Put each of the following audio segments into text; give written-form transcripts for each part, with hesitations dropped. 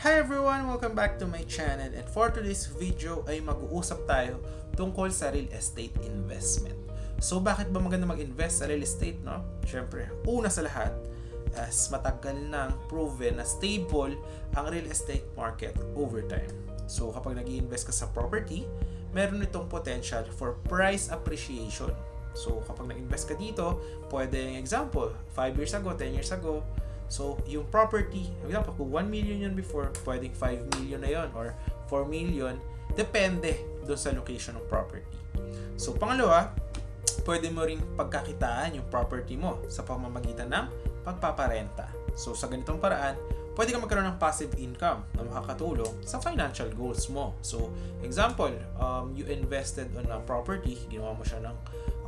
Hi everyone! Welcome back to my channel, and for today's video ay mag-uusap tayo tungkol sa real estate investment. So bakit ba maganda mag-invest sa real estate, no? Siyempre, una sa lahat, as matagal nang proven na stable ang real estate market over time. So kapag nag-i-invest ka sa property, meron itong potential for price appreciation. So kapag nag-invest ka dito, pwedeng example, 5 years ago, 10 years ago, so, yung property, for example, kung 1 million yun before, pwedeng 5 million na yun or 4 million, depende doon sa location ng property. So, pangalawa, pwede mo ring pagkakitaan yung property mo sa pamamagitan ng pagpaparenta. So, sa ganitong paraan, pwede ka magkaroon ng passive income na makakatulong sa financial goals mo. So, example, you invested on a property, ginawa mo siya ng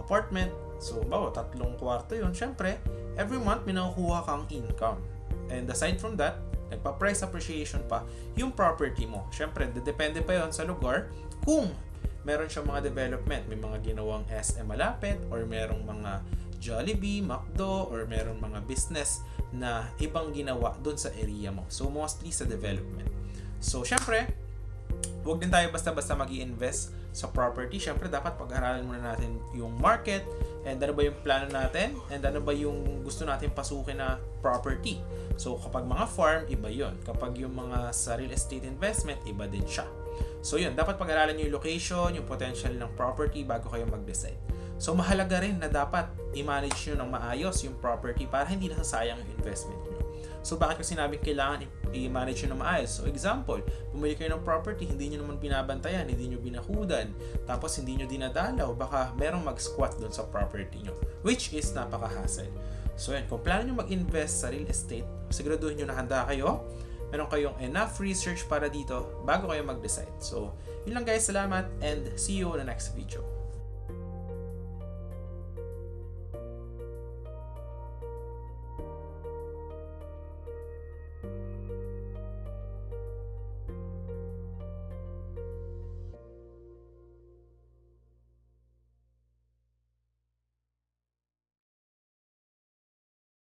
apartment, so, bawa, 3 kwarto yun, syempre, every month may nakukuha kang income. And aside from that, nagpa-price appreciation pa yung property mo. Syempre, depende pa yon sa lugar kung meron siyang mga development. May mga ginawang SM malapit or merong mga Jollibee, McDo, or merong mga business na ibang ginawa doon sa area mo. So, mostly sa development. So, syempre, huwag din tayo basta-basta mag-i-invest sa property. Syempre, dapat pag-aralan muna natin yung market and ano ba yung plano natin and ano ba yung gusto natin pasukin na property. So, kapag mga farm, iba yun. Kapag yung mga sa real estate investment, iba din siya. So, yun. Dapat pag-aralan nyo yung location, yung potential ng property bago kayo mag-decide. So, mahalaga rin na dapat i-manage nyo ng maayos yung property para hindi nasasayang yung investment nyo. So, bakit ko sinabing kailangan i-manage nyo ng maayos? So, example, bumili kayo ng property, hindi nyo naman binabantayan, hindi nyo binakudan, tapos hindi nyo dinadalaw, baka merong mag-squat doon sa property nyo, which is napaka-hassle. So, yan, kung plano nyo mag-invest sa real estate, siguraduhin nyo na handa kayo, meron kayong enough research para dito bago kayo mag-decide. So, yun lang guys, salamat, and see you on the next video.